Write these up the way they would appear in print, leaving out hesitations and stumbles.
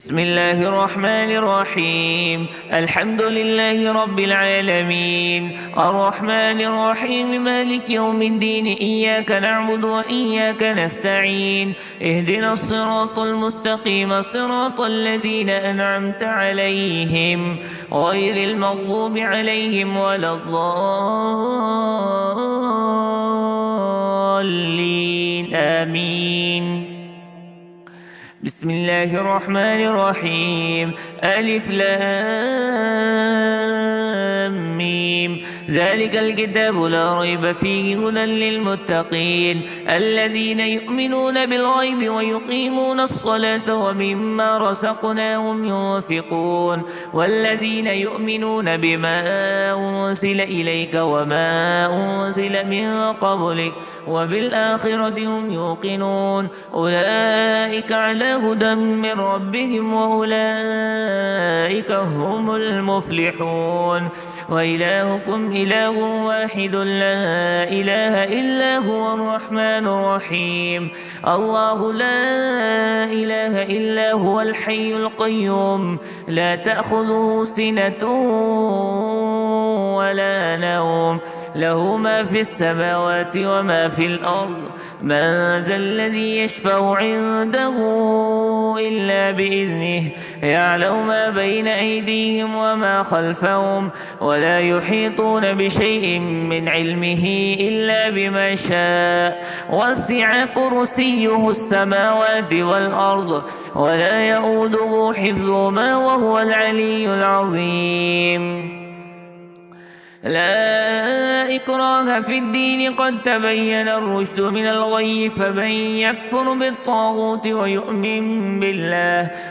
بسم الله الرحمن الرحيم. الحمد لله رب العالمين، الرحمن الرحيم، مالك يوم الدين. إياك نعبد وإياك نستعين، اهدنا الصراط المستقيم، صراط الذين أنعمت عليهم غير المغضوب عليهم ولا الضالين، آمين. بسم الله الرحمن الرحيم. ألف لام ميم، ذلك الكتاب لا ريب فيه هدى للمتقين الذين يؤمنون بالغيب ويقيمون الصلاة ومما رزقناهم ينفقون والذين يؤمنون بما أنزل إليك وما أنزل من قبلك وبالآخرة هم يوقنون أولئك على هدى من ربهم وأولئك هم المفلحون. وإلهكم إله واحد لا إله إلا هو الرحمن الرحيم. الله لا إله إلا هو الحي القيوم، لا تأخذه سنة ولا نوم، له ما في السماوات وما في الأرض. من ذا الذي يشفع عنده إلا بإذنه، يعلم ما بين أيديهم وما خلفهم ولا يحيطون بشيء من علمه إلا بما شاء. وسع كرسيه السماوات والأرض ولا يؤوده حفظهما وهو العلي العظيم. لا إكراه في الدين، قد تبين الرشد من الغي، فمن يكفر بالطاغوت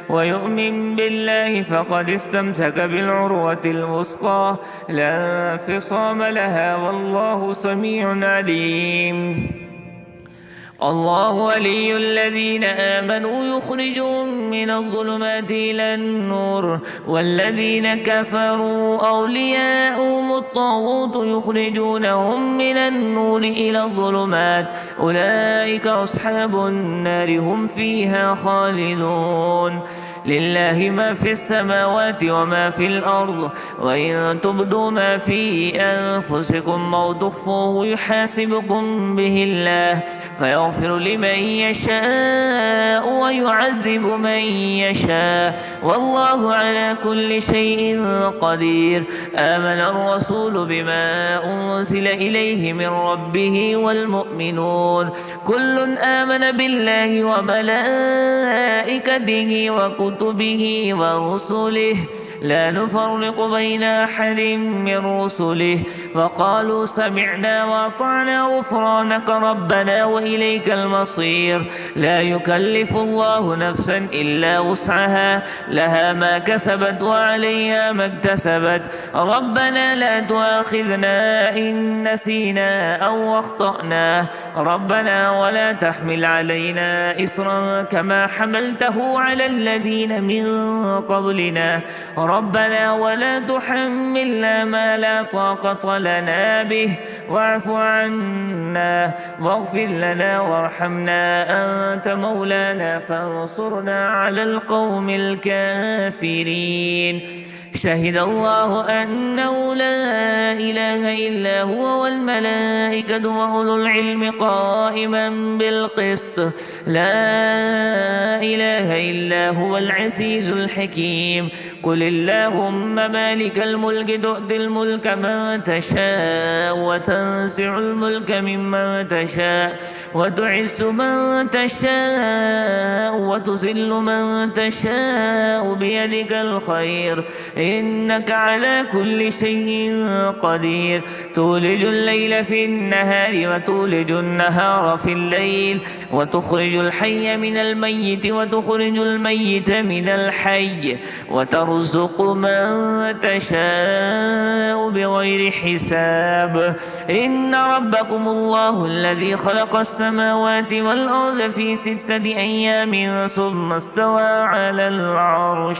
ويؤمن بالله فقد استمسك بالعروة الوثقى لا انفصام لها، والله سميع عليم. الله ولي الذين آمنوا يخرجهم من الظلمات إلى النور، والذين كفروا أولياؤهم الطاغوت يخرجونهم من النور إلى الظلمات، أولئك أصحاب النار هم فيها خالدون. لله ما في السماوات وما في الأرض، وإن تبدوا ما في أنفسكم أو تخفوه يحاسبكم به الله، فيغفر لمن يشاء ويعذب من يشاء، والله على كل شيء قدير. آمن الرسول بما أنزل إليه من ربه والمؤمنون كل آمن بالله وملائكته وكتبه ورسله لا نفرق بين أحد من رسله، وقالوا سمعنا وأطعنا غفرانك ربنا وإليك المصير. لا يكلف الله نفسا إلا وسعها، لها ما كسبت وعليها ما اكتسبت. ربنا لا تؤاخذنا إن نسينا أو أخطأنا، ربنا ولا تحمل علينا إصرا كما حملته على الذين من قبلنا، ربنا ولا تحملنا ما لا طاقة لنا به، واعف عنا واغفر لنا وارحمنا، أنت مولانا فانصرنا على القوم الكافرين. شهد الله أنه لا إله إلا هو والملائكة وأولو العلم قائما بالقسط، لا إله إلا هو العزيز الحكيم. قل اللهم مالك الملك تؤتي الملك من تشاء وتنزع الملك ممن تشاء وتعز من تشاء وتذل من تشاء بيدك الخير، إنك على كل شيء قدير. تولج الليل في النهار وتولج النهار في الليل، وتخرج الحي من الميت وتخرج الميت من الحي، وترزق من تشاء بغير حساب. إن ربكم الله الذي خلق السماوات والأرض في 6 أيام ثم استوى على العرش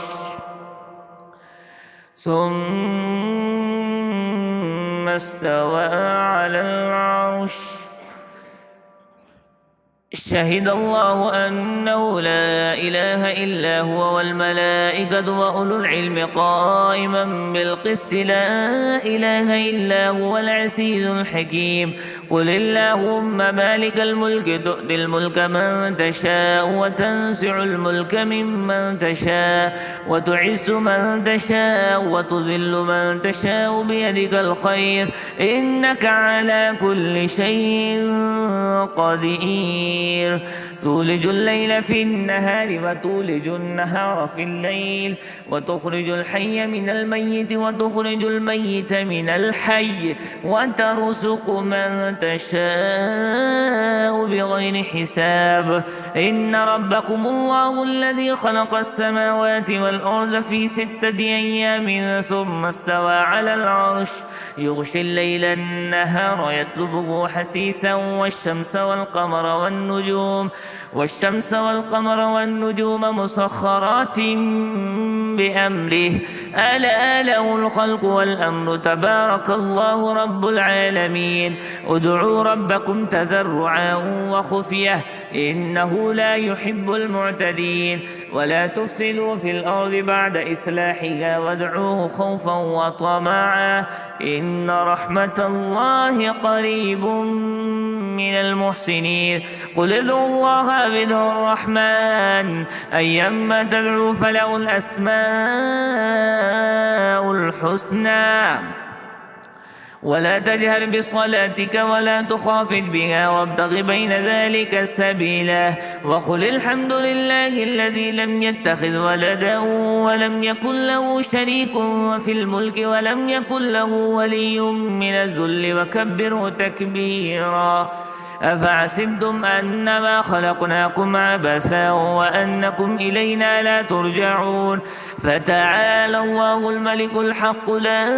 شهد الله أنه لا إله إلا هو والملائكة وأولو العلم قائما بالقسط لا إله إلا هو العزيز الحكيم قل اللهم مالك الملك تؤتي الملك من تشاء وتنزع الملك ممن تشاء وتعز من تشاء وتذل من تشاء بيدك الخير إنك على كل شيء قدير تولج الليل في النهار وتولج النهار في الليل وتخرج الحي من الميت وتخرج الميت من الحي وترزق من تشاء بغير حساب إن ربكم الله الذي خلق السماوات والأرض في 6 أيام ثم استوى على العرش يغشي الليل النهار يطلبه حثيثا والشمس والقمر والنجوم مسخرات بأمره ألا له الخلق والأمر تبارك الله رب العالمين ادعوا ربكم تزرعا وخفية إنه لا يحب المعتدين ولا تفسدوا في الأرض بعد إصلاحها وادعوه خوفا وطمعا إن رحمة الله قريب من المحسنين قل ادعوا الله أو ادعوا الرحمن أيما تدعوا فله الأسماء الحسنى ولا تجهر بصلاتك ولا تخافت بها وابتغ بين ذلك سبيلا وقل الحمد لله الذي لم يتخذ ولدا ولم يكن له شريك في الملك ولم يكن له ولي من الذل وكبره تكبيرا أفحسبتم أنما خلقناكم عبثا وأنكم إلينا لا ترجعون فتعالى الله الملك الحق لا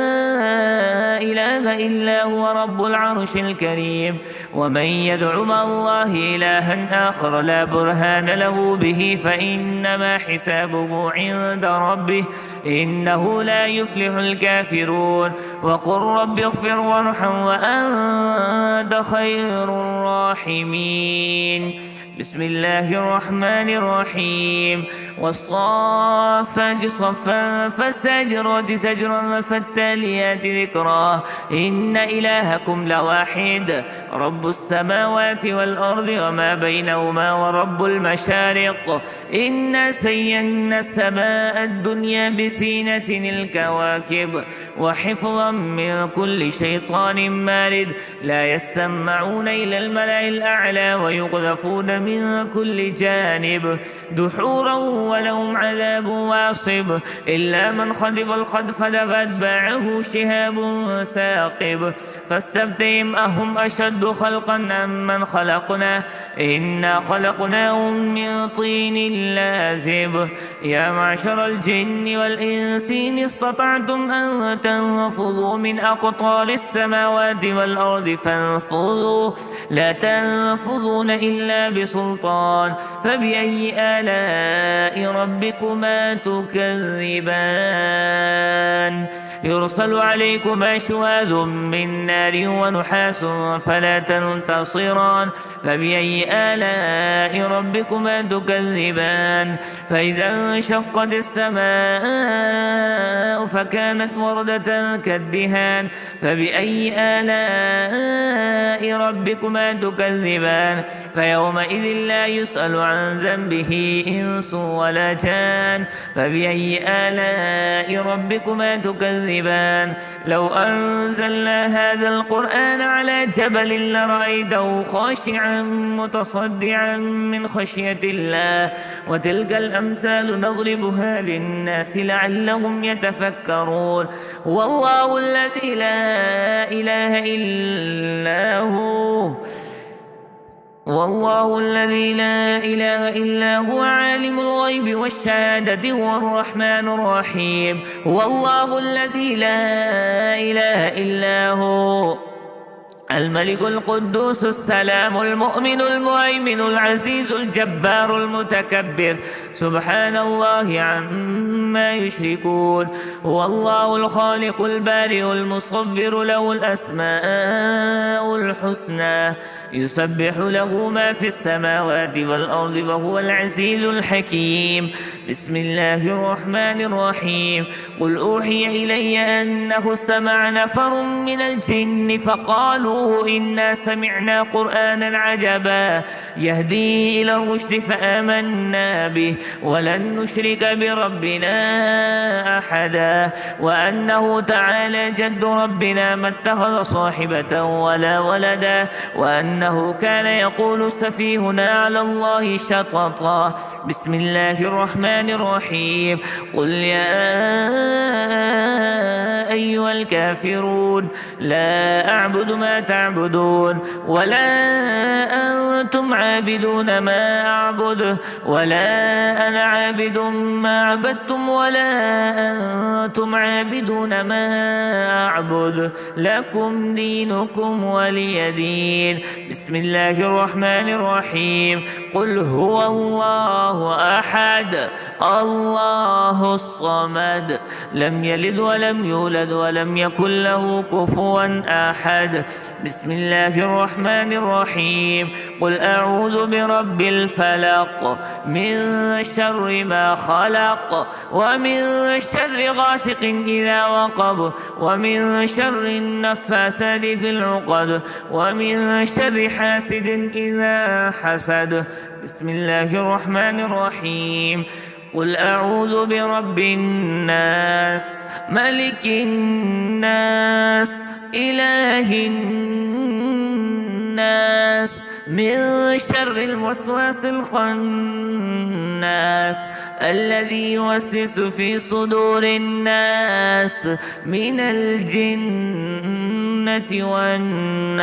إله إلا هو رب العرش الكريم ومن يدع مع الله إلها آخر لا برهان له به فإنما حسابه عند ربه إنه لا يفلح الكافرون وقل رب اغفر وارحم وأنت خير الراحمين بسم الله الرحمن الرحيم والصافات صفا فالزاجرات زجرا فالتاليات ذكرا إن إلهكم لواحد رب السماوات والأرض وما بينهما ورب المشارق إنا زينا السماء الدنيا بزينة الكواكب وحفظا من كل شيطان مارد لا يسمعون إلى الملأ الأعلى ويقذفون من كل جانب دحورا ولهم عذاب واصب إلا من خطف الخطف فأتبعه شهاب ثاقب فاستفتهم أهم أشد خلقا أم من خلقنا إنا خلقناهم من طين لازب يا معشر الجن والإنس إن استطعتم أن تنفذوا من أقطار السماوات والأرض فانفذوا لا تنفذون إلا بسلطان فبأي آلاء ربكما تكذبان يرسل عليكما شواذ من نار ونحاس فلا تنتصران فبأي آلاء ربكما تكذبان فإذا انشقت السماء فكانت وردة كالدهان فبأي آلاء ربكما تكذبان فيومئذ لا يسأل عن ذنبه إنس ولا جان فبأي آلاء ربكما تكذبان لو أنزلنا هذا القرآن على جبل لرأيته خاشعا متصدعا من خشية الله وتلك الأمثال نضربها للناس لعلهم يتفكرون والله الذي لا إله إلا هو والله الذي لا إله إلا هو عالم الغيب والشهادة هو الرحمن الرحيم والله الذي لا إله إلا هو الملك القدوس السلام المؤمن المهيمن العزيز الجبار المتكبر سبحان الله عما يشركون هو الله الخالق البارئ المصور له الأسماء الحسنى يسبح له ما في السماوات والأرض وهو العزيز الحكيم. بسم الله الرحمن الرحيم. قل أوحي إلي أنه استمع نفر من الجن فقالوا إنا سمعنا قرآنا عجبا يهدي إلى الرشد فآمنا به ولن نشرك بربنا أحدا وأنه تعالى جد ربنا ما اتخذ صاحبة ولا ولدا وأنه كان يقول سفيهنا على الله شططا. بسم الله الرحمن الرحيم. قل يا أيها الكافرون لا أعبد ما تعبدون ولا أنتم عابدون ما أعبد ولا أنا عابد ما عبدتم ولا أنتم عابدون ما أعبد لكم دينكم ولي دين. بسم الله الرحمن الرحيم. قل هو الله أحد الله الصمد لم يلد ولم يولد ولم يكن له كفوا أحد. بسم الله الرحمن الرحيم. قل أعوذ برب الفلق من شر ما خلق ومن شر غاسق إذا وقب ومن شر النفاثات في العقد ومن شر حاسد إذا حسد. بسم الله الرحمن الرحيم. قل أعوذ برب الناس ملك الناس إله الناس من شر الوسواس الخناس الذي يوسوس في صدور الناس من الجنة والناس.